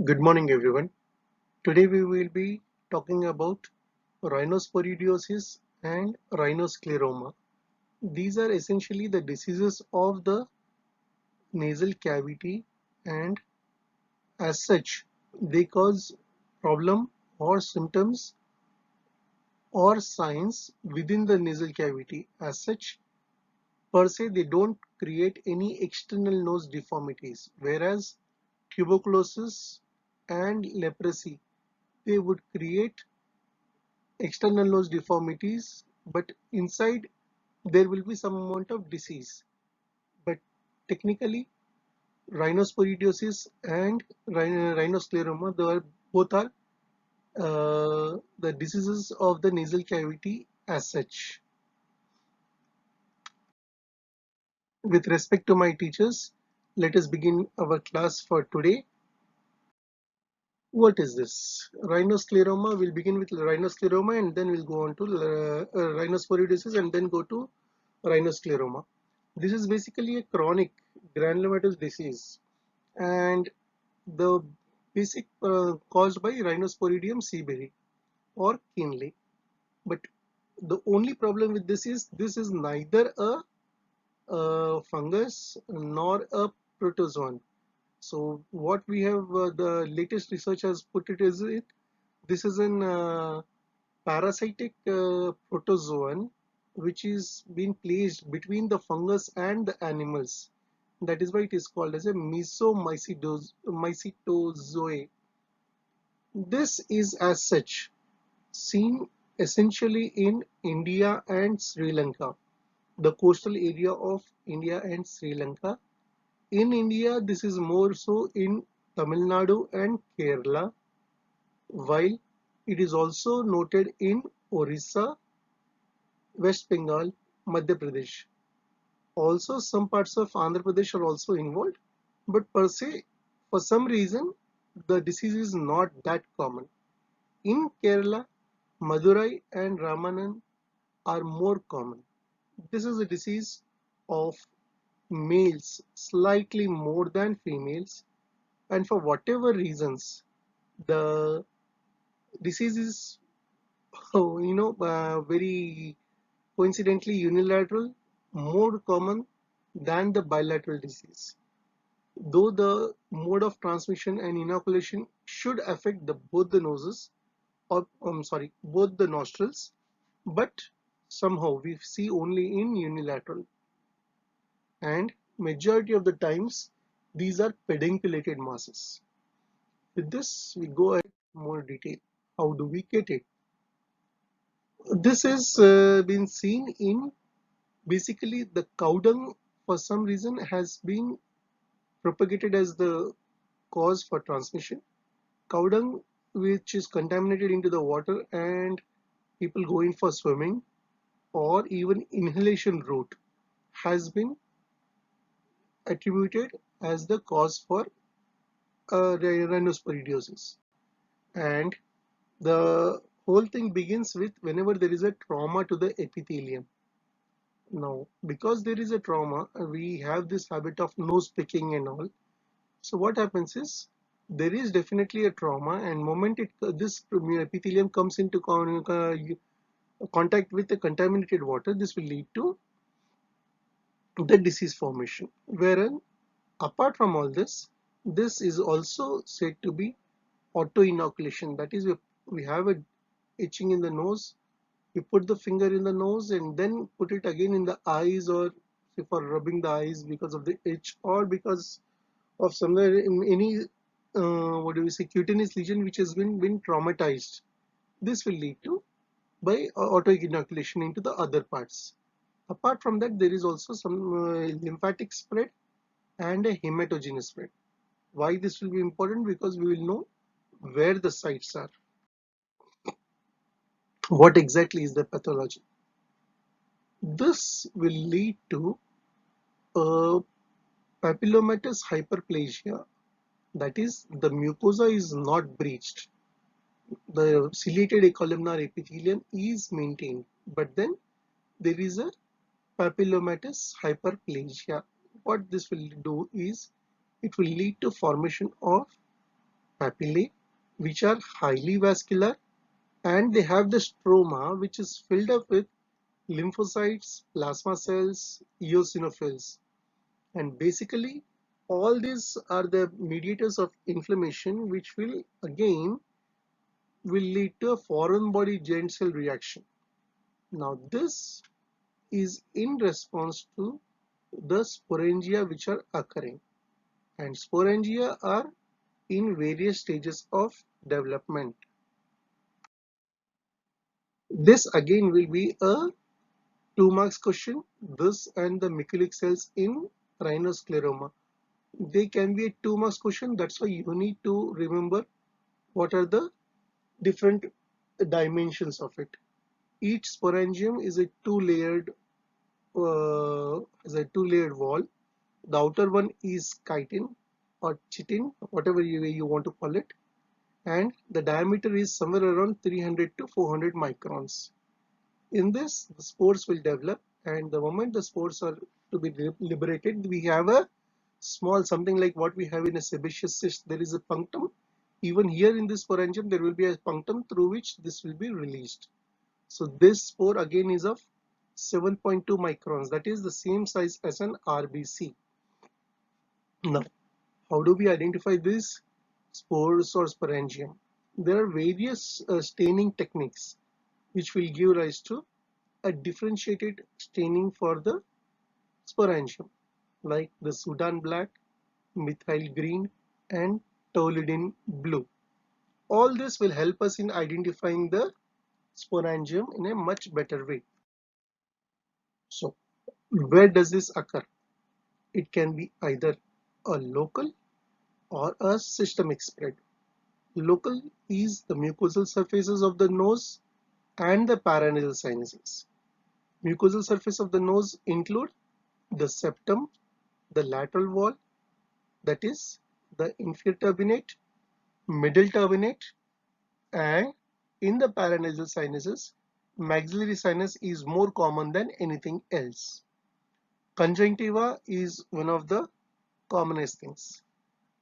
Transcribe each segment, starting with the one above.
Good morning, everyone. Today we will be talking about rhinosporidiosis and rhinoscleroma. These are essentially the diseases of the nasal cavity, and as such, they cause problem or symptoms or signs within the nasal cavity. As such, per se, they don't create any external nose deformities, whereas tuberculosis and leprosy, they would create external nose deformities, but inside there will be some amount of disease. But technically, rhinosporidiosis and rhinoscleroma, both are the diseases of the nasal cavity as such. With respect to my teachers, let us begin our class for today. What is this? Rhinoscleroma. We'll begin with rhinoscleroma and then we'll go on to rhinosporidiosis and then go to rhinoscleroma. This is basically a chronic granulomatous disease, and the basic caused by Rhinosporidium seeberry or Kinley. But the only problem with this is neither a fungus nor a protozoan. So what we have, the latest research has put it is this is an parasitic protozoan which is being placed between the fungus and the animals. That is why it is called as a mesomycetozoa. This is as such seen essentially in India and Sri Lanka, the coastal area of India and Sri Lanka. In India, this is more so in Tamil Nadu and Kerala, while it is also noted in Orissa, West Bengal, Madhya Pradesh. Also, some parts of Andhra Pradesh are also involved, but per se, for some reason, the disease is not that common. In Kerala, Madurai and Ramanan are more common. This is a disease of males slightly more than females, and for whatever reasons, the disease is, very coincidentally unilateral, more common than the bilateral disease. Though the mode of transmission and inoculation should affect both the noses, or both the nostrils, but somehow we see only in unilateral. And majority of the times, these are pedunculated masses. With this, we go ahead more detail. How do we get it? This has been seen in basically the cow dung for some reason has been propagated as the cause for transmission. Cow dung which is contaminated into the water and people go in for swimming or even inhalation route has been attributed as the cause for rhinosporidiosis. And the whole thing begins with whenever there is a trauma to the epithelium. Now, because there is a trauma, we have this habit of nose picking and all. So what happens is there is definitely a trauma, and moment this epithelium comes into contact with the contaminated water, this will lead to the disease formation. Wherein, apart from all this, this is also said to be auto-inoculation. That is, we have a itching in the nose, we put the finger in the nose and then put it again in the eyes, or for rubbing the eyes because of the itch or because of somewhere in any what do we say, cutaneous lesion which has been traumatized. This will lead to by auto inoculation into the other parts. Apart from that, there is also some lymphatic spread and a hematogenous spread. Why this will be important? Because we will know where the sites are. What exactly is the pathology? This will lead to a papillomatous hyperplasia, that is, the mucosa is not breached. The ciliated columnar epithelium is maintained, but then there is a papillomatous hyperplasia. What this will do is it will lead to formation of papillae, which are highly vascular, and they have the stroma, which is filled up with lymphocytes, plasma cells, eosinophils. And basically, all these are the mediators of inflammation, which will lead to a foreign body giant cell reaction. Now, this is in response to the sporangia which are occurring. And sporangia are in various stages of development. This again will be a 2 marks question. This and the Mikulicz cells in rhinoscleroma. They can be a 2 marks question. That's why you need to remember what are the different dimensions of it. Each sporangium is a two-layered wall. The outer one is chitin or chitin, whatever you want to call it, and the diameter is somewhere around 300 to 400 microns. In this, the spores will develop, and the moment the spores are to be liberated, we have a small something like what we have in a sebaceous cyst. There is a punctum. Even here in this sporangium, there will be a punctum through which this will be released. So this spore again is of 7.2 microns. That is the same size as an RBC. Now, how do we identify these spores or sporangium? There are various staining techniques which will give rise to a differentiated staining for the sporangium, like the Sudan black, methyl green, and toluidine blue. All this will help us in identifying the sporangium in a much better way. So, where does this occur? It can be either a local or a systemic spread. Local is the mucosal surfaces of the nose and the paranasal sinuses. Mucosal surface of the nose include the septum, the lateral wall, that is the inferior turbinate, middle turbinate, and in the paranasal sinuses, maxillary sinus is more common than anything else. Conjunctiva is one of the commonest things.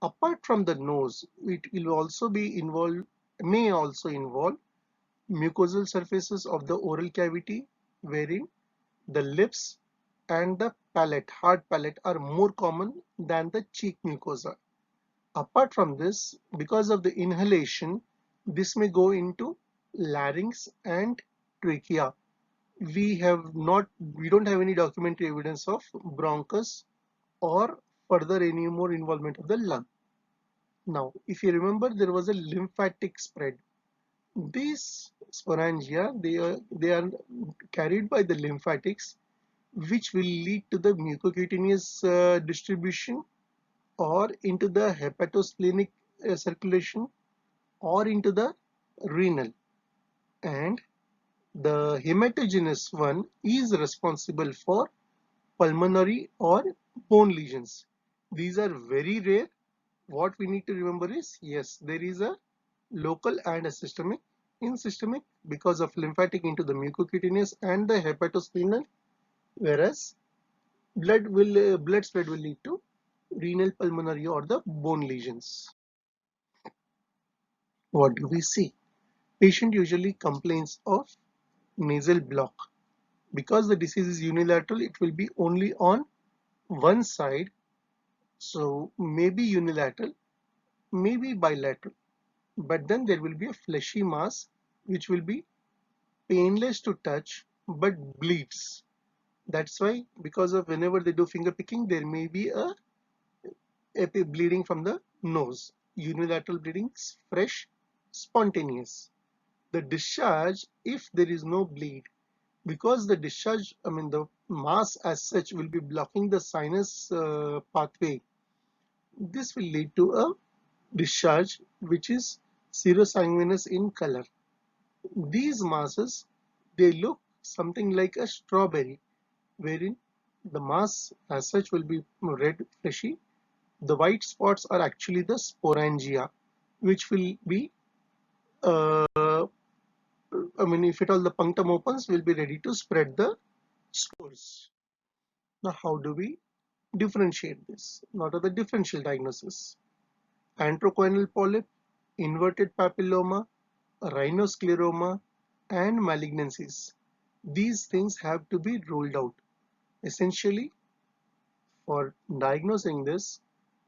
Apart from the nose, it will also may also involve mucosal surfaces of the oral cavity, wherein the lips and the palate, hard palate, are more common than the cheek mucosa. Apart from this, because of the inhalation, this may go into larynx and trachea. We don't have any documentary evidence of bronchus or further any more involvement of the lung. Now, if you remember, there was a lymphatic spread. These sporangia, they are carried by the lymphatics, which will lead to the mucocutaneous distribution or into the hepatosplenic circulation or into the renal. And the hematogenous one is responsible for pulmonary or bone lesions. These are very rare. What we need to remember is, yes, there is a local and a systemic. In systemic, because of lymphatic into the mucocutaneous and the hepatosplenic, whereas blood spread will lead to renal, pulmonary, or the bone lesions. What do we see? Patient usually complains of nasal block. Because the disease is unilateral, it will be only on one side. So maybe unilateral, maybe bilateral. But then there will be a fleshy mass which will be painless to touch but bleeds. That's why, because of whenever they do finger picking, there may be a bleeding from the nose. Unilateral bleeding is fresh, spontaneous. The discharge, if there is no bleed, because the discharge, the mass as such will be blocking the sinus pathway, this will lead to a discharge which is serosanguinous in color. These masses, they look something like a strawberry, wherein the mass as such will be red, fleshy. The white spots are actually the sporangia, which will be, if at all the punctum opens, will be ready to spread the spores. Now, how do we differentiate this? What are the differential diagnosis? Antrochoanal polyp, inverted papilloma, rhinoscleroma, and malignancies. These things have to be ruled out. Essentially, for diagnosing this,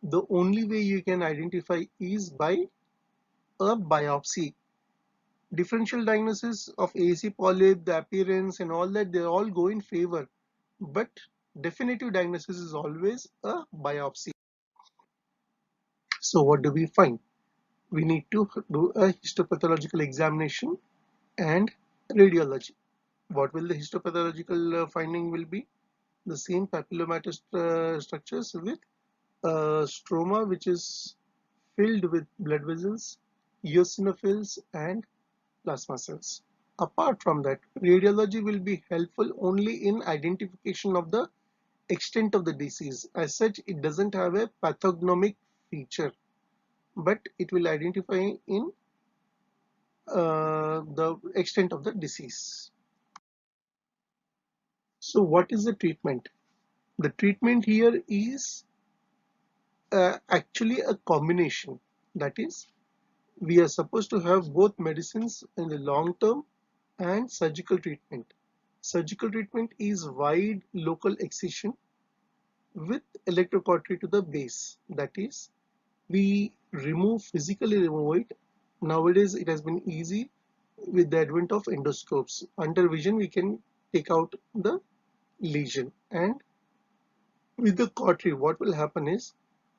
the only way you can identify is by a biopsy. Differential diagnosis of AC polyp, the appearance and all that, they all go in favor. But definitive diagnosis is always a biopsy. So what do we find? We need to do a histopathological examination and radiology. What will the histopathological finding will be? The same papillomatous structures with stroma which is filled with blood vessels, eosinophils and plasma cells. Apart from that, radiology will be helpful only in identification of the extent of the disease. As such, it doesn't have a pathognomic feature, but it will identify in the extent of the disease. So what is the treatment? The treatment here is actually a combination. That is, we are supposed to have both medicines in the long term and surgical treatment. Surgical treatment is wide local excision with electrocautery to the base. That is, we physically remove it. Nowadays, it has been easy with the advent of endoscopes. Under vision, we can take out the lesion. And with the cautery, what will happen is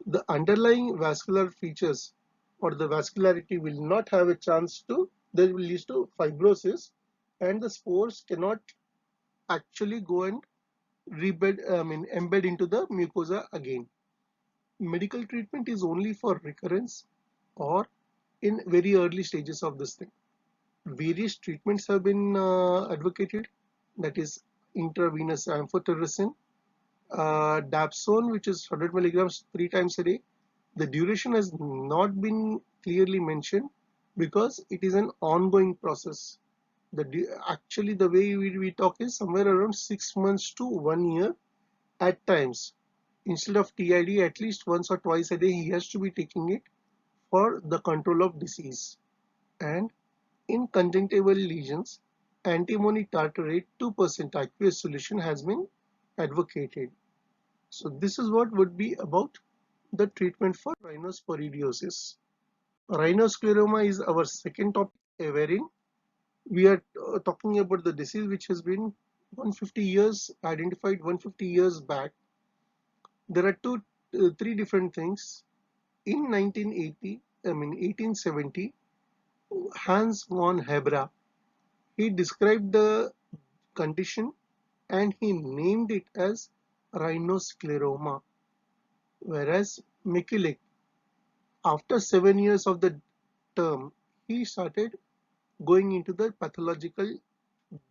the underlying vascular features or the vascularity will not have a chance to, that will lead to fibrosis, and the spores cannot actually go and embed into the mucosa again. Medical treatment is only for recurrence or in very early stages of this thing. Various treatments have been advocated, that is intravenous amphotericin, dapsone, which is 100 milligrams 3 times a day. The duration has not been clearly mentioned because it is an ongoing process. Actually, the way we talk is somewhere around 6 months to 1 year at times. Instead of TID, at least once or twice a day, he has to be taking it for the control of disease. And in conjunctival lesions, antimony tartrate 2% aqueous solution has been advocated. So this is what would be about the treatment for rhinosporidiosis. Rhinoscleroma is our second topic, wherein we are talking about the disease which has been 150 years identified 150 years back. There are three different things. In 1870, Hans von Hebra, he described the condition and he named it as rhinoscleroma. Whereas Mikulicz, after 7 years of the term, he started going into the pathological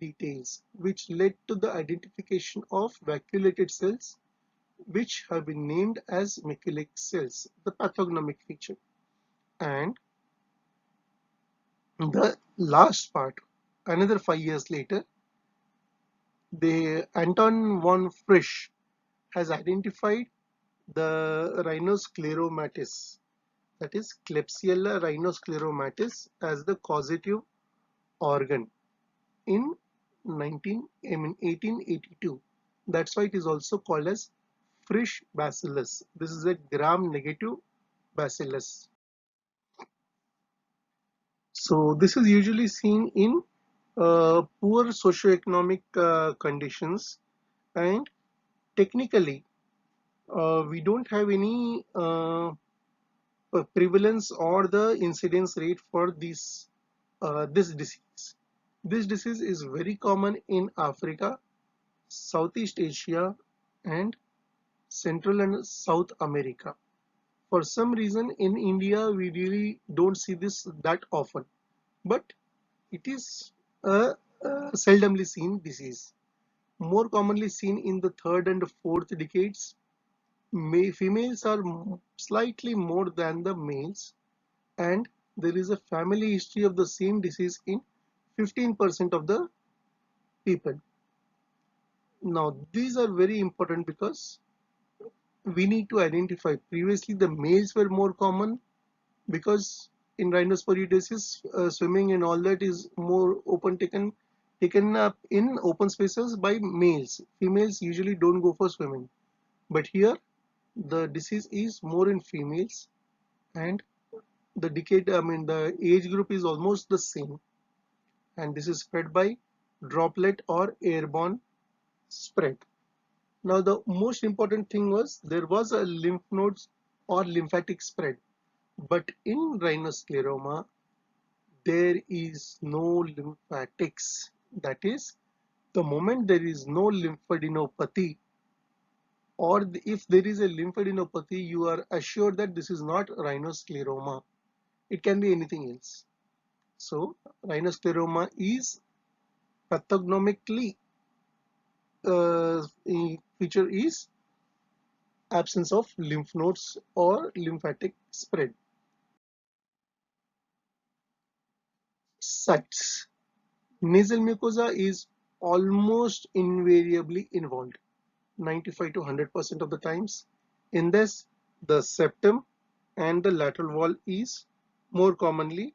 details, which led to the identification of vacuolated cells, which have been named as Mikulicz cells, the pathognomic feature. And the last part, another 5 years later, Anton von Frisch has identified the rhinoscleromatis, that is Klebsiella rhinoscleromatis, as the causative organ in 1882. That's why it is also called as Frisch bacillus. This is a gram-negative bacillus. So this is usually seen in poor socioeconomic conditions, and technically we don't have any prevalence or the incidence rate for this disease. This disease is very common in Africa, Southeast Asia, and Central and South America. For some reason in India we really don't see this that often, but it is a seldomly seen disease. More commonly seen in the third and fourth decades. Females are slightly more than the males, and there is a family history of the same disease in 15% of the people. Now, these are very important because we need to identify. Previously, the males were more common because in rhinosporidiosis, swimming and all that is more taken up in open spaces by males. Females usually don't go for swimming, but here the disease is more in females, and the age group is almost the same, and this is spread by droplet or airborne spread. Now the most important thing was there was a lymph nodes or lymphatic spread, but in rhinoscleroma there is no lymphatics. That is, the moment there is no lymphadenopathy, or if there is a lymphadenopathy, you are assured that this is not rhinoscleroma. It can be anything else. So rhinoscleroma is pathognomically feature is absence of lymph nodes or lymphatic spread. Sites. Nasal mucosa is almost invariably involved, 95 to 100% of the times. In this, the septum and the lateral wall is more commonly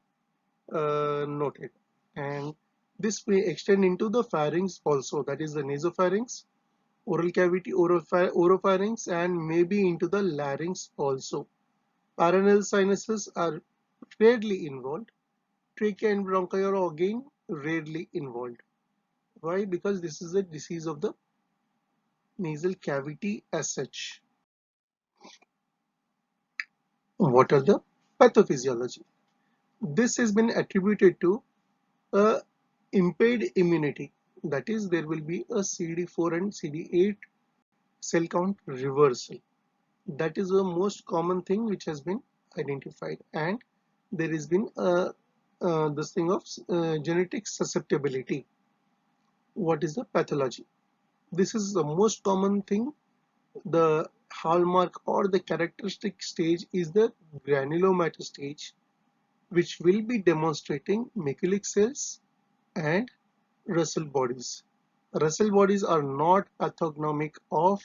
noted, and this may extend into the pharynx also, that is the nasopharynx, oral cavity, oropharynx, and maybe into the larynx also. Paranasal sinuses are rarely involved. Trachea and bronchi are again rarely involved. Why? Because this is a disease of the nasal cavity as such. What are the pathophysiology? This has been attributed to a impaired immunity. That is, there will be a CD4 and CD8 cell count reversal. That is the most common thing which has been identified, and there has been this thing of genetic susceptibility. What is the pathology? This is the most common thing. The hallmark or the characteristic stage is the granulomatous stage, which will be demonstrating Mikulicz cells and Russell bodies. Russell bodies are not pathognomic of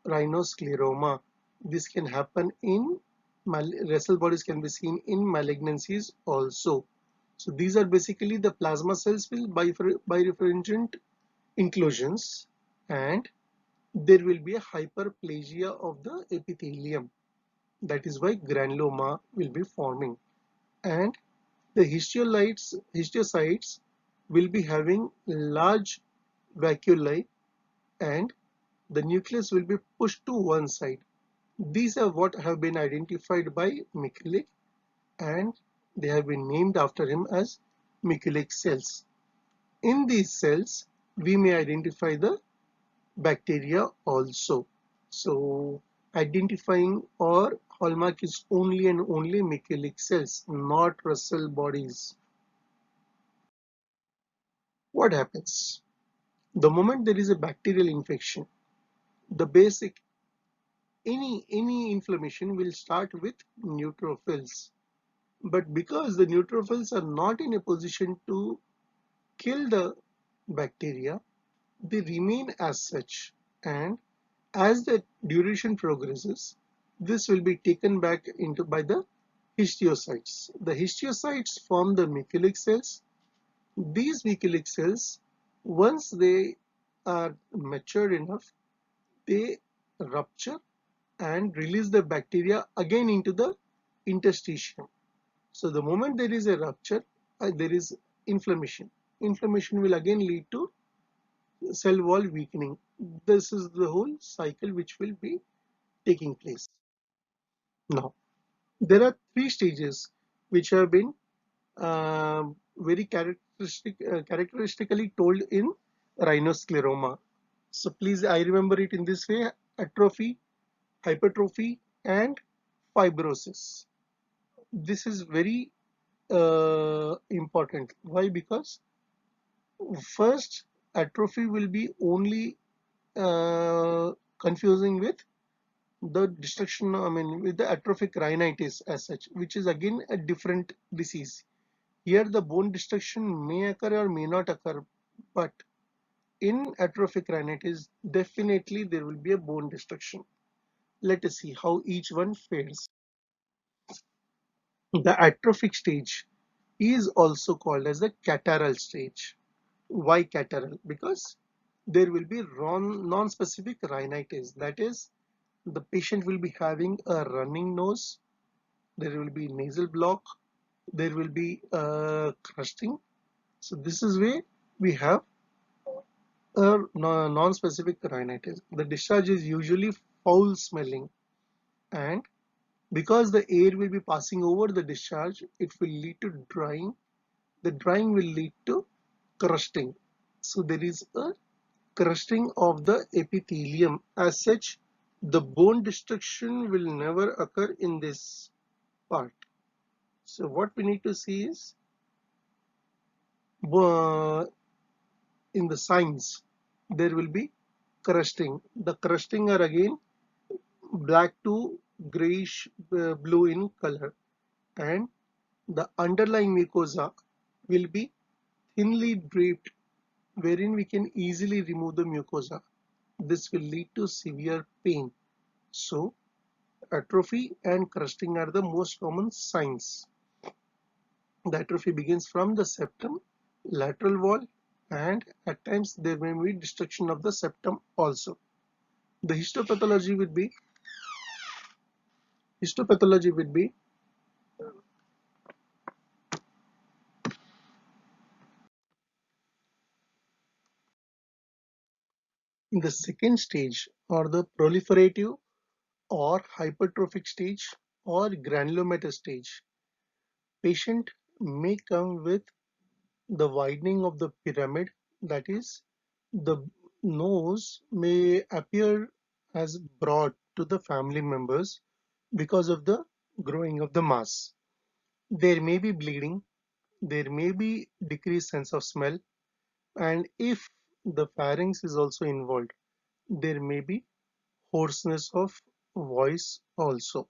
rhinoscleroma. This can happen in Russell bodies can be seen in malignancies also. So these are basically the plasma cells with birefringent inclusions, and there will be a hyperplasia of the epithelium. That is why granuloma will be forming, and the histiocytes will be having large vacuoli, and the nucleus will be pushed to one side. These are what have been identified by Mikulicz, and they have been named after him as Mikulicz cells. In these cells, we may identify the bacteria also. So identifying or hallmark is only and only Mikulicz cells, not Russell bodies. What happens? The moment there is a bacterial infection, the basic any inflammation will start with neutrophils. But because the neutrophils are not in a position to kill the bacteria, they remain as such, and as the duration progresses, this will be taken back into by the histiocytes. The histiocytes form the Mikulicz cells. These Mikulicz cells, once they are matured enough, they rupture and release the bacteria again into the interstitium. So the moment there is a rupture, there is inflammation. Inflammation will again lead to cell wall weakening. This is the whole cycle which will be taking place. Now, there are three stages which have been very characteristically told in rhinoscleroma. So please, I remember it in this way: atrophy, hypertrophy, and fibrosis. This is very important. Why? Because first, atrophy will be only confusing with the destruction, with the atrophic rhinitis as such, which is again a different disease. Here the bone destruction may occur or may not occur, but in atrophic rhinitis, definitely there will be a bone destruction. Let us see how each one fares. The atrophic stage is also called as the catarrhal stage. Why catarrhal? Because there will be non-specific rhinitis. That is, the patient will be having a running nose, there will be nasal block, there will be crusting. So this is where we have a non-specific rhinitis. The discharge is usually foul smelling, and because the air will be passing over the discharge, it will lead to drying. The drying will lead to crusting. So there is a crusting of the epithelium. As such, the bone destruction will never occur in this part. So what we need to see is uh, in the signs there will be crusting. The crusting are again black to grayish blue in color, and the underlying mucosa will be thinly draped, wherein we can easily remove the mucosa. This will lead to severe pain. So atrophy and crusting are the most common signs. The atrophy begins from the septum, lateral wall, and at times there may be destruction of the septum also. The histopathology would be in the second stage, or the proliferative or hypertrophic stage or granulomatous stage. Patient may come with the widening of the pyramid, that is, the nose may appear as broad to the family members because of the growing of the mass. There may be bleeding, there may be decreased sense of smell, and if the pharynx is also involved, there may be hoarseness of voice also.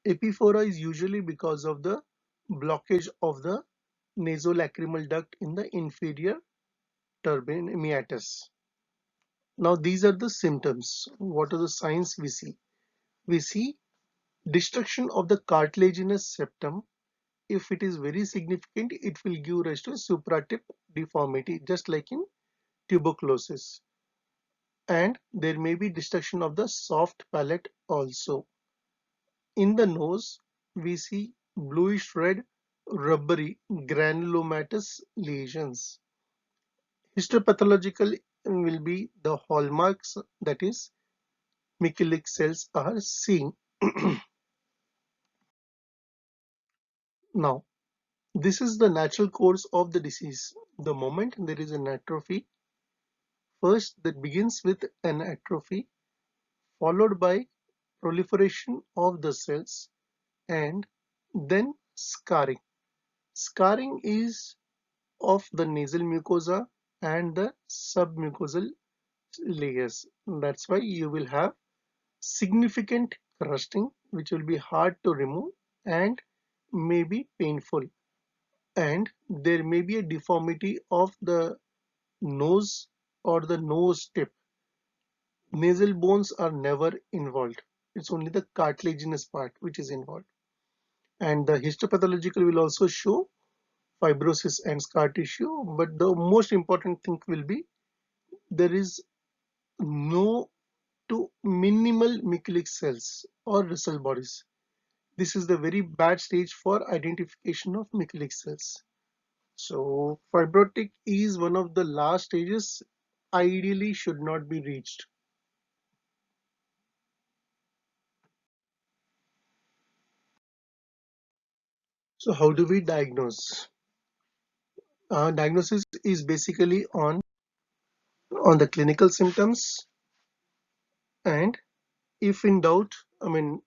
Epiphora is usually because of the blockage of the nasolacrimal duct in the inferior turbine meatus. Now these are the symptoms. What are the signs we see? We see destruction of the cartilaginous septum. If it is very significant, it will give rise to a supratip deformity, just like in tuberculosis. And there may be destruction of the soft palate also. In the nose, we see bluish red, rubbery granulomatous lesions. Histopathological will be the hallmarks, that is, Mikulicz cells are seen. Now, this is the natural course of the disease. The moment there is an atrophy, first that begins with an atrophy, followed by proliferation of the cells, and then scarring. Scarring is of the nasal mucosa and the submucosal layers. That's why you will have significant crusting, which will be hard to remove and may be painful. And there may be a deformity of the nose or the nose tip. Nasal bones are never involved. It's only the cartilaginous part which is involved. And the histopathological will also show fibrosis and scar tissue, but the most important thing will be there is no to minimal Mikulicz cells or Russell bodies. This is the very bad stage for identification of Mikulicz cells. So fibrotic is one of the last stages, ideally should not be reached. So how do we diagnose? Diagnosis is basically on the clinical symptoms, and if in doubt, I mean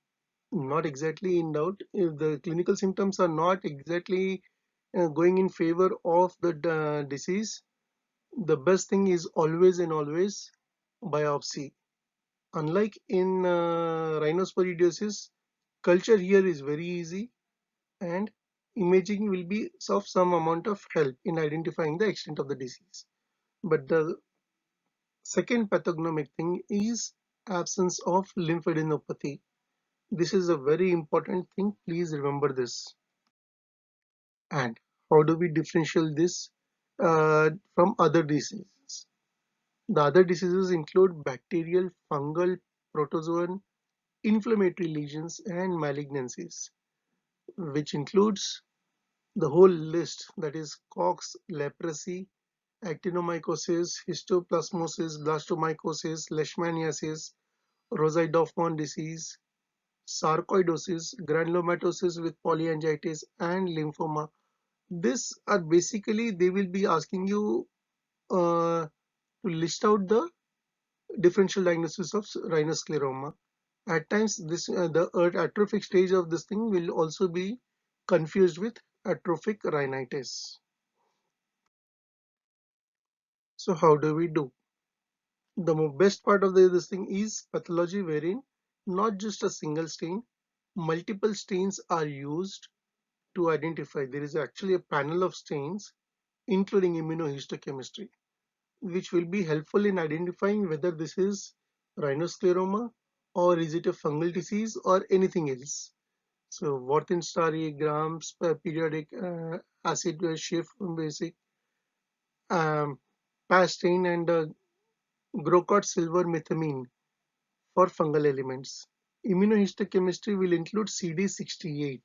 not exactly in doubt, if the clinical symptoms are not exactly going in favor of the disease, the best thing is always and always biopsy. Unlike in rhinosporidiosis, culture here is very easy, and imaging will be of some amount of help in identifying the extent of the disease. But the second pathognomic thing is absence of lymphadenopathy. This is a very important thing. Please remember this. And how do we differentiate this from other diseases? The other diseases include bacterial, fungal, protozoan, inflammatory lesions, and malignancies, which includes the whole list, that is Koch's, leprosy, actinomycosis, histoplasmosis, blastomycosis, leishmaniasis, Rosai-Dorfman disease, sarcoidosis, granulomatosis with polyangiitis, and lymphoma. This are basically, they will be asking you to list out the differential diagnosis of rhinoscleroma. At times, this the atrophic stage of this thing will also be confused with atrophic rhinitis. So how do we do? The best part of this thing is pathology, wherein not just a single stain, multiple stains are used to identify. There is actually a panel of stains, including immunohistochemistry, which will be helpful in identifying whether this is rhinoscleroma or is it a fungal disease or anything else. So Warthin-Starry, Grams, periodic acid shift basic, um, Pastine, and Grocott silver methamine for fungal elements. Immunohistochemistry will include CD68.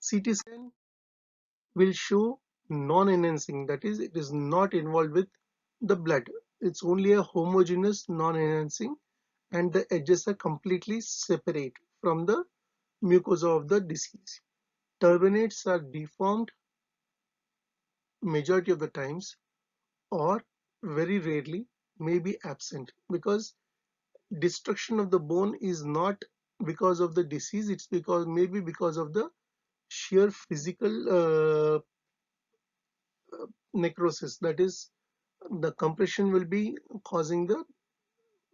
CT scan will show non-enhancing, that is, it is not involved with the blood. It's only a homogeneous non-enhancing, and the edges are completely separate from the mucosa of the disease. Turbinates are deformed majority of the times, or very rarely may be absent, because destruction of the bone is not because of the disease, it's because maybe because of the sheer physical necrosis, that is, the compression will be causing the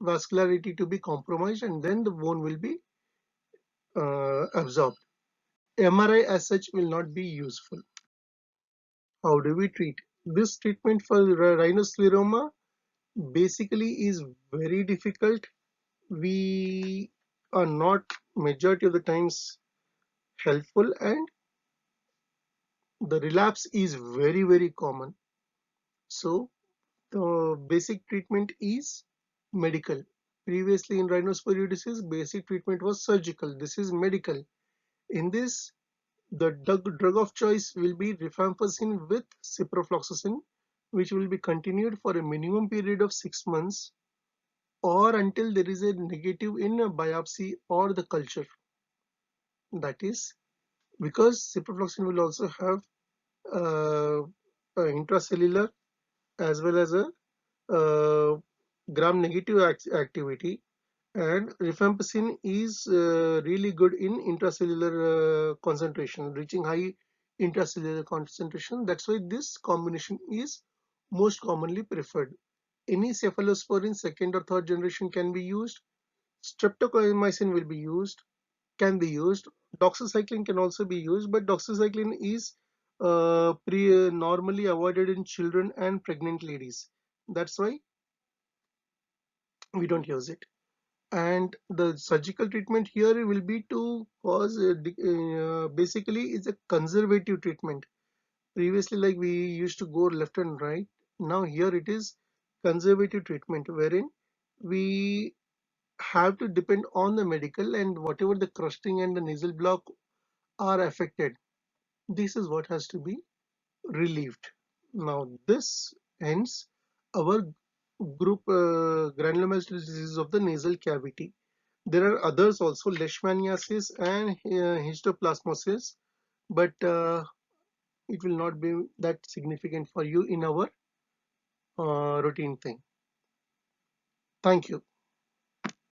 vascularity to be compromised, and then the bone will be absorbed. MRI as such will not be useful. How do we treat? This treatment for rhinoscleroma basically is very difficult. We are not majority of the times helpful, and the relapse is very common. So the basic treatment is medical. Previously in rhinosporiodisis, basic treatment was surgical. This is medical. In this, the drug of choice will be rifampicin with ciprofloxacin, which will be continued for a minimum period of 6 months, or until there is a negative in a biopsy or the culture. That is because ciprofloxacin will also have uh, intracellular as well as a gram-negative activity, and rifampicin is really good in intracellular concentration, reaching high intracellular concentration. That's why this combination is most commonly preferred. Any cephalosporin second or third generation can be used. Streptozomycin will be used, can be used. Doxycycline can also be used, but doxycycline is normally avoided in children and pregnant ladies. That's why we don't use it. And the surgical treatment here will be to cause basically it's a conservative treatment. Previously, like we used to go left and right, now here it is conservative treatment, wherein we have to depend on the medical, and whatever the crusting and the nasal block are affected, this is what has to be relieved. Now this ends our group granulomatous disease of the nasal cavity. There are others also, leishmaniasis and histoplasmosis, but it will not be that significant for you in our routine thing. Thank you.